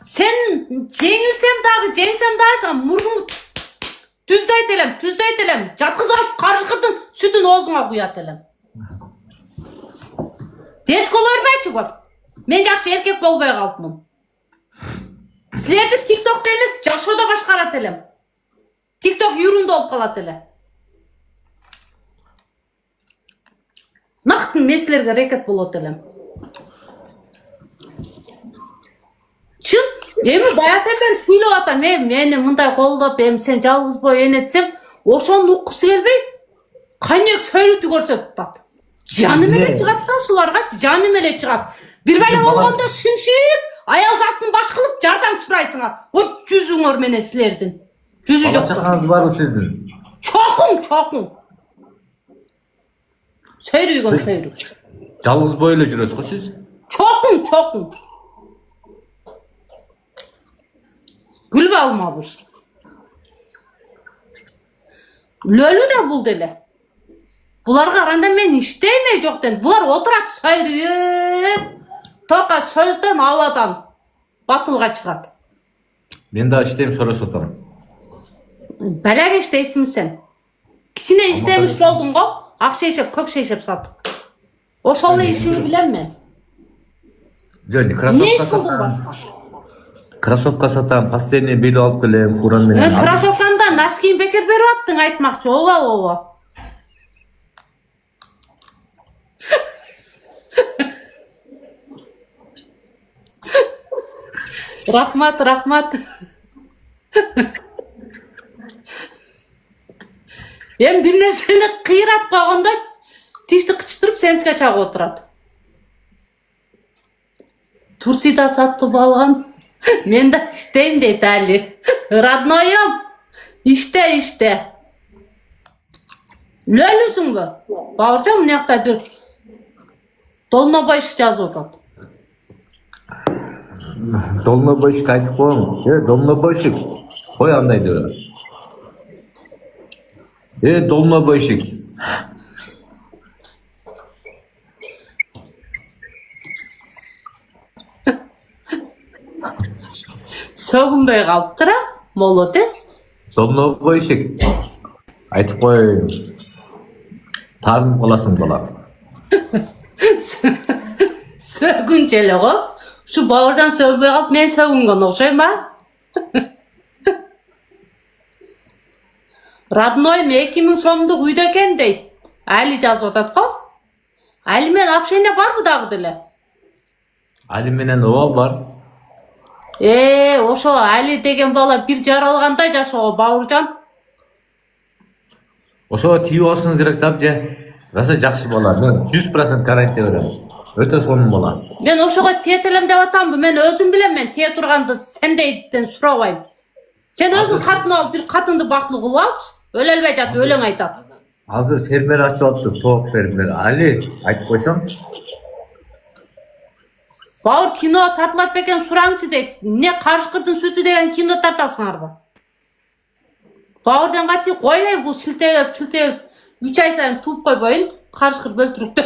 Sen жеңілсем дағы, жеңсем дағы, мұрныңды түзді айтелем. Жатқызып, қаржықырдың сүтін оғызыңа құят елем. Дескі олармайчы көп. Мен жақшы еркек болбай қалпымын. Сілерді тиктокта емес, жашода башқарат елем. Тикток юрунда олып қалат еле. Нақтын мен сілерге рекет болот елем. Чын, эми баятардан сүйлөп атам, мени мындай колдоп, сен жалгыз бой энетсем, ошонун уккусу келбей, кайнек сөйрөтү көрсөтүп атат. Жаным эле чыгат да, суларга жаным эле чыгат. Бир бала болгондо шүмшүп, аял затын баш кылып жардам сурайсыңар. О жүзүңөр менен силердин. Жүзү жок. Чакаңыз барбы сиздин? Чокуң. Сөйрөйгөн. Жалгыз бой эле жүрөсүз го сиз? Чокуң. Gülbe almamış. Lölü de buldu ele. Bular qaranda men işteyme jokten. Bular oturat söyleyip, toka sözden havadan batılga çıkat. Men daha işteyim sonra sotarım. Beler işteysin sen. Kiçine işteymiş boldun go. Akşa işep, kökşe işep satıp. O şolla işini bilen men. Ne iş buldun bak? Krasovka satan, pasterni beli alıp gelem, Kur'an menen. Krasovkanda naskiyin beker beri attın aytmakçı, ova. Rahmat. Hem bir nerseni kıyırat koğunda, tişti kıçtırıp sençke çağı oturat. Tursida sattı balğan. Men de işteyim deydi Ali. Radnoyum. İşte. Lölüsün bu. Bağıracağım nektar bir Dolmabay жазып атат. Dolmabay айтып коем. Dolmabay кой андайды. Dolmabay. Sөгünbey қалыптыра, молодец. Dolmabay айтып коем. Тарынып қаласың бала. Сөгін желі ғой. Şu bağırcan sövbey қалып, мен сөгінген оқшайым ба? Radnoyum 2000 сомдық үйді екен дейді. Әлі жазып отат қой. Әлі мен апшайна бар бұ дағы ділі? Әлі менен оғал бар. Ошо Али деген бала bir жаралгандай жашоо Бауыржан. Ошо тийип алышыңыз керек тап же. Раса жакшы бала. Мен 100% гарантия берем. Өтө сонун бала. Мен ошого тиетелем деп атамбы. Мен өзүм билем, мен тие турганды сендейден сурабайм. Сен өзүң катын алып, бир катынды бактылуу кылып алчы. Өлө элбей жат, өлөң айтат. Азыр фермер ачып атты, тоок фермер. Али, айтып койсоң. Бауыр кино тартылат бекен сураңчы дейт. Не карышкырдын сүтү деген кино тартасыңарбы? Бауыржан кати койбой бул шилтелеп 3 ай сайын тууп койбойун, карышкыр бөлтүрүктө.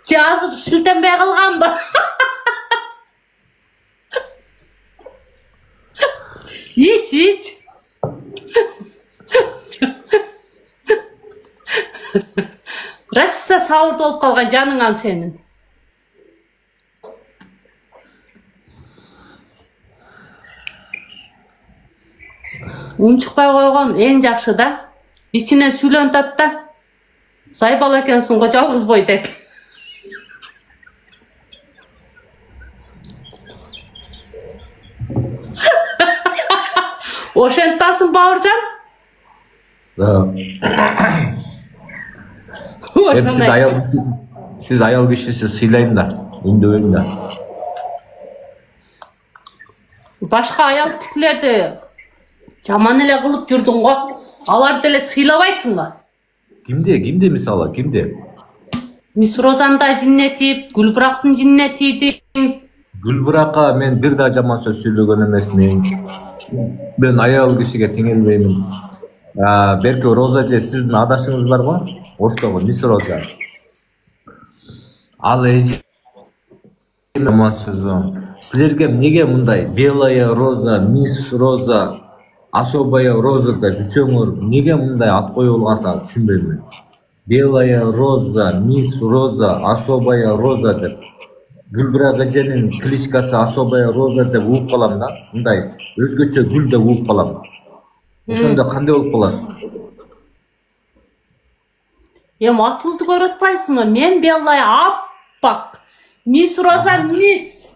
Жазыр шилтенбей калганбы? Hiç. Rassa sağırda olup kalgan canınan senin. Un çıkpay koygan en jakşı da. İçine süylön tat da. Saybal ekensin ko жалгыз boy dep. Oşentasın Bauırcan? Siz ayal kişisi silayın da, indöğün da. Başka ayal kişilerde jaman ele kılıp жүрдүң го. Аларды эле сыйлабайсың ба? Kimde misala, kimde? Мисрозанда жиннетип, Гүлбурактын жиннетиди. Gülburak'a men bir daha jaman söz söylөгөн эмесмин. Ben аял кишиге теңелбеймин. Берки Роза же сиздин адашыңыз бар го? Оштогу Мисс Роза. Ал эже силерге эмнеге мындай Белая Роза, Мисс Роза, Особая Роза деп үчөөңөр неге мындай ат коюп алгансыңар түшүнбөйм мен. Белая Роза, Мисс Роза, Особая Роза деп. Гүлбирак эженин кличкасы Особая Роза деп угуп калам да. Мындай өзгөчө гүл деп угуп калам. Ошондо кандай болуп калат? Атыңызды көрүп атпайсызбы? Мен Белая аппак. Мисс Роза мисс.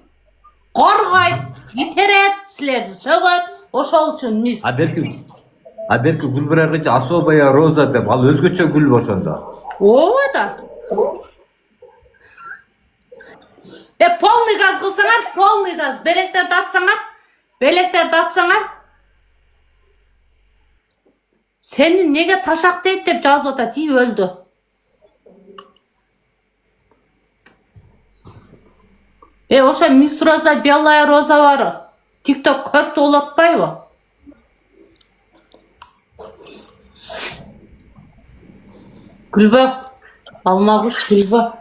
Коргойт, итерет, силерди сөгөт, ошол үчүн мисс. Берки Гүлбирак эже Особая Роза деп, ал өзгөчө гүл ошондо. Ооба да. Полный газ кылсаңар, полный газ. Белектерди атсаңар. Сени неге ташактайт деп жазып атат, өлдү. Ошо Мисс Роза, Белая Роза бар. TikTok көрүп болуп атпайбы? Гүлбө, алмабуш гүлбө.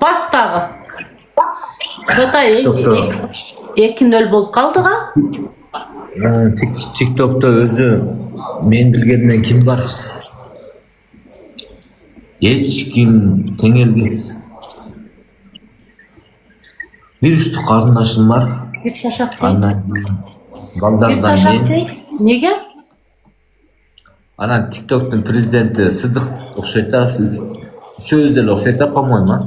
Бастагы. Жота эки нөл болуп калдыга. TikTok'ta özü men bilgenimden kim var? Hiç kim tengelgesiz. Bir üstü karındaşım var. Bir taşak değil. Bir taşak değil. Nege? Anan TikTok'un prezidenti Sıdık okşayta şu özdeli okşayta pamoyma.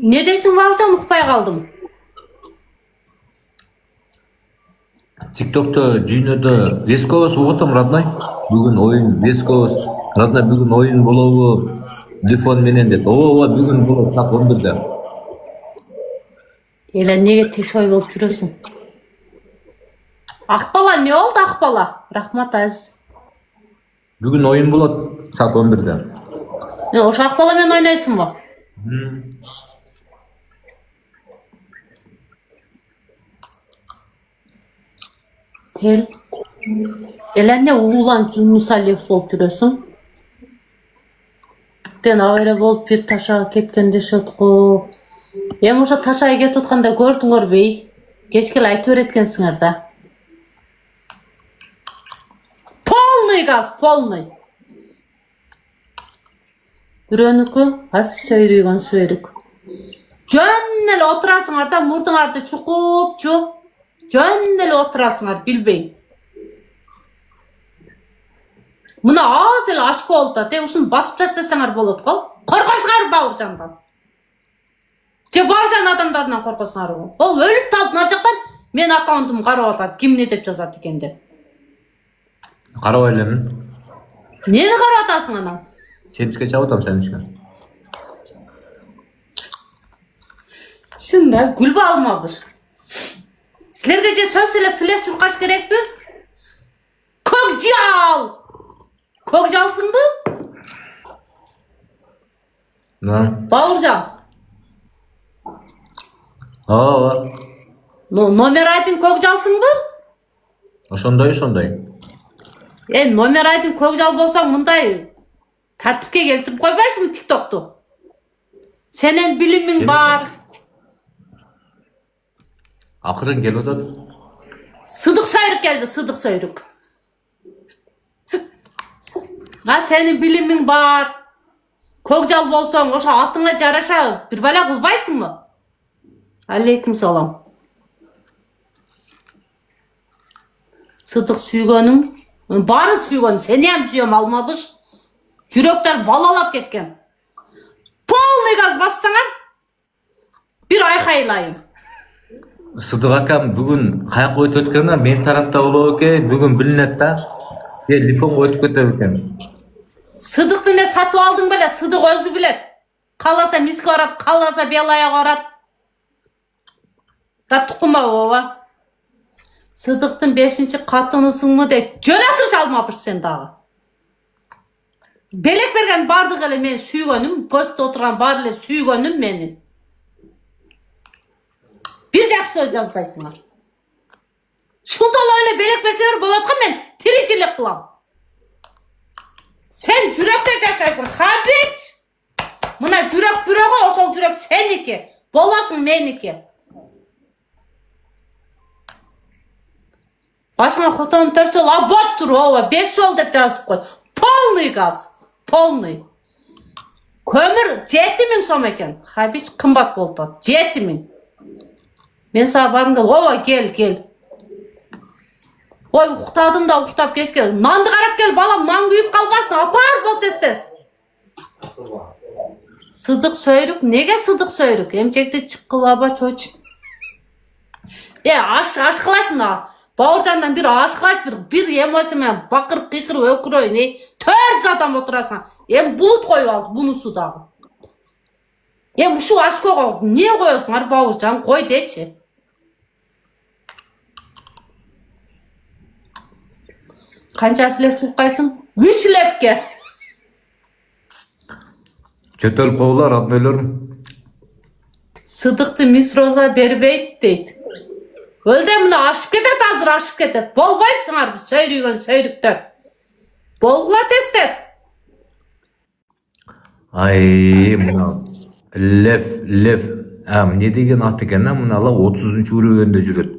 Ne deysin vardan uqpay kaldım. TikTok'ta dünyada Veskovas uğutum Radnay. Bugün oyun Veskovas. Radnay bugün oyun buluğu telefon menen dedi. Ova bugün buluğu saat 11'de. Ele nege tek oy bolup жүрөсүң? Akbala ne oldu Akbala? Rahmat Aziz. Bugün oyun buluğu saat 11'de. Oşu Akbala men oynaysın mı? Tel. Elende uğulan Yunus Aliyev bolup жүрөсүң. Den avere bolup bir taşa ketkende şotku. Oşo taşa ketip atkanda gördüңөр bey. Kechke айтып öğretkensiңер da. Полный газ, полный. Бирөөнүкү, сөйрүйгөн сөйрүк. Жөн эле отурасыңар да, мурдуңарды чукупчу. Жөн эле отурасыңар, билбейм. Мына аз эле очко болуп атат, ушуну басып таштасаңар болот го. Коркосуңар Бауыржандан. Же Бауыржан адамдарынан коркосуңар го. Ол өлүп талып нар жактан мен аккаунтумду карап атат, ким не деп жазат экен деп. Карабай элемин. Нени карап атасың анан? Семишке чабып атам семишке. Шында гүлбө алмабыз. Силерге же сөз эле флеш чуркаш керекпи? Көкжал! Көкжалсыңбы? Бауыржан. Ооба. Номер айдын көкжалсыңбы? Ошондой. Номер айдын көкжал болсаң мындай тартипке келтирип койбайсыңбы TikTok'ту? Сенен билимиң бар. Акырын келип атат. Sıdık Söyrük geldi, Sıdık Söyrük. Senin bilimin var. Көкжал болсоң, ошо атыңа жараша бир бала кылбайсыңбы? Алейкум салам. Sıdık сүйгөнүм, баары сүйгөнүм, сени ham сүйөм алмабыш. Жүрөктөр балалап кеткен. Полный газ бассаңар, бир айкайлайын. Sıdık akam bugün kayakka ötüp ötkende men tarafta болобу экен, bugün билинет да. Телефонго өтүп кетет экен. Sıdık'ты не сатып алдың беле, Sıdık өзү билет. Кааласа Миске барат, кааласа Белаяга барат. Да тукума ооба. Sıdık'тын 5-катынысыңбы деп жөнөтүр жалмапыш сен дагы. Белек берген бардық эле мен сүйгөнүм, көстө отурган бар эле сүйгөнүм менин. Бир жакшы сөз жазбайсыңар. Шултала эле белек берсеңер болот го, мен тиричилик кылам. Sen жүрөктө жашайсың, Хабич. Мына жүрөк бирөөгө, ошол жүрөк сеники, болосуң меники. Башыңа хотонуп 4 жол абот тур, ооба, 5 жол деп жазып кой. Полный газ. Полный. Көмір 7000 сом екен. Хабич кымбат болду. 7000. Мен сага барым кел. Ооба, кел. Ой, уктадым да уктап кечке. Нанды карап кел, балам, нан күйүп калбасын. Апар бол тез. Сыдык сөйрүк, неге сыдык сөйрүк? Эмчекти чыккылаба чоч. Ашкыласың да. Бауыржандан bir ашкылаш, bir эмоция менен бакырып кыйкырып өкүрөйүн. 4 адам отурасың. Булут коюп алды, бунусу дагы. Ушу ашкөөгө не коесуңар, Бауыржан? Кой дечи. Канча флеш чуркайсың? 3 левке. Чөтөлүп койлар, адмелерим. Сыдыкты мисс Роза бербейт дейт. Өлде мына ашып кетет, азыр ашып кетет. Болбайсыңар, сөйрүйгөн сөйрүктөр. Болгула тез. Ай, мына лев. Не деген ат экен, мынала 30-уровенде жүрөт.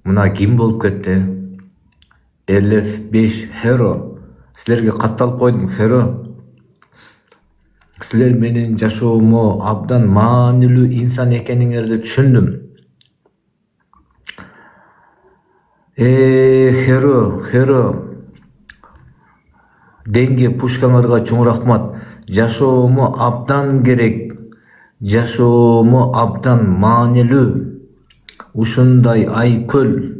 Мына ким болуп кетти? LF5 Hero. Силерге катталып койдум, Hero. Силер менин жашоомо абдан маанилүү инсан экениңерди түшүндүм. Hero. Денге пушкаңарга чоң рахмат. Жашоомо абдан керек. Жашоомо абдан маанилүү. Ушундай айкөл,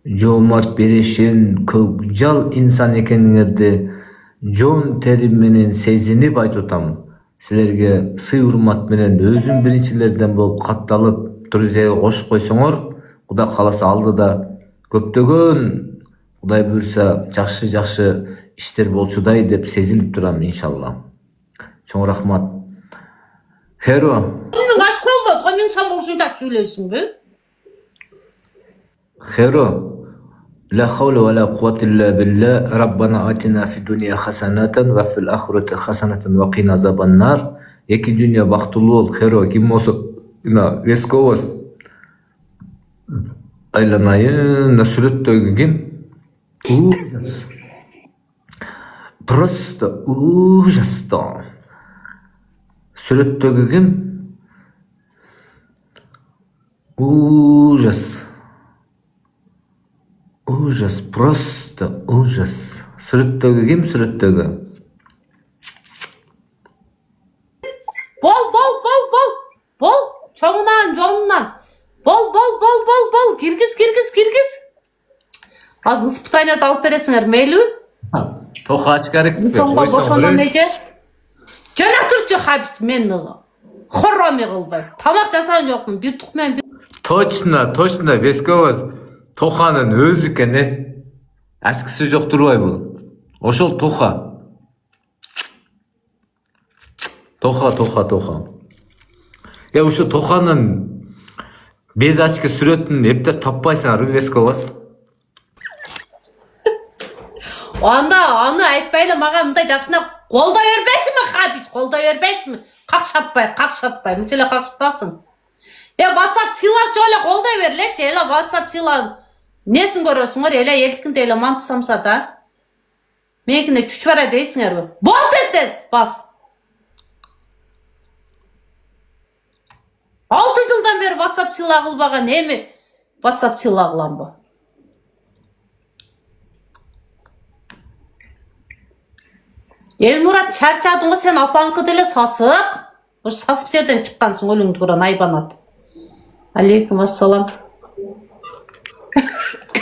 жоомарт берешен, көкжал инсан экениңерди жон терим менен сезинип айтып атам. Силерге сый урмат менен өзүм биринчилерден болуп катталып, друзьяга кошуп койсоңор, Кудай кааласа алдыда көптөгөн, Кудай буйрса жакшы иштер болчудай деп сезинип турам иншалла. Чоң рахмат. Hero. Мен ач болбойт, мен сам ушунча сүйлөйсүңбү? Hero. لا حول ولا قوة إلا بالله ربنا آتنا في الدنيا حسنة وفي الآخرة حسنة وقنا عذاب النار. Эки дүйнө бактылуу бол, Hero. Ким болсо Вескобос айланайын сүрөттөгү ким? Ужас. Просто ужас. Сүрөттөгү ким? Ужас, просто ужас. Сүрөттөгү ким? Сүрөттөгү. Бол. Чоңунан, жонунан. Бол. Киргиз. Аз испытанияда алып бересиңер, мейлүү? Тоха ач керек. Сонго бошондон нече? Жана турчу Хабич, мен хороми кылбай. Тамак жасаган жокмун, бир тук менен. Точно, Вескобос. Тоханын өзү экен. Ашкысы жок турбай бул. Ошол Тоха. Ушу Тоханын без очки сүрөтүн эптеп таппайсыңарбы, Вескобос? Аны айтпай эле мага мындай жакшына колдой бербейсиңби, Хабич? Колдой бербейсиңби? Какшатпай, мынча эле какшатасың. WhatsApp сыйлаш эле колдой берлечи, эле WhatsApp сыйлан. Несин көрөсүңөр, эле элдикинде эле манты самсата. Меникине чүч бара дейсиңерби? Бол тез, бас. 6 жылдан бери WhatsApp сыйла кылбаган эми WhatsApp сыйла кыламбы? Элмурат, чарчадың го сен, апаңкы деле сасык. Ош сасык жерден чыккансың, өлүңдү көрөн айбанат. Алейкум ассалам.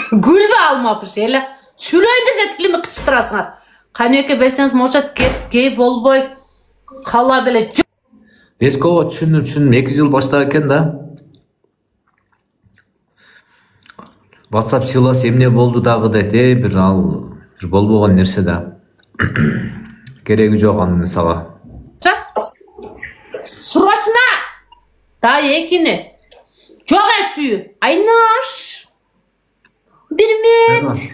Гүлбе алмапыш эле. Сүйлөйүн десе тилими кычтырасыңар. Канеке берсеңиз мошат гей болбой кала беле. Вескобос түшүндүм. 2 жыл баштап экен да. WhatsApp сыйлас эмне болду дагы дейт, бир болбогон нерсе да. Кереги жок анын сага. Срочно! Да екини. Жоға сүйі. Айнаш. Бермет.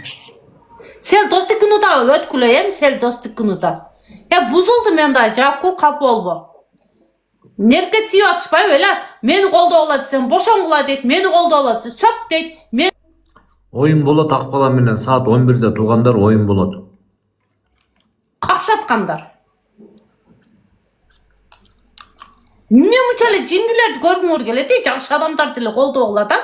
Сел достық күнуда өткілі, сел достық күнуда. Бұзылды мен да жапқу қап олбо. Нерке тиyo атышпай, öyle. Meni kolda ola desem, boşanğıla deyt, meni kolda ola desem, sök deyt. Oyun bolot Akbala менен saat 11'de tugandar oyun bolot. Kakşatkandar. Ne müçele cindilerdi görmür geledi, jakşı adamlar dili kolda ola da.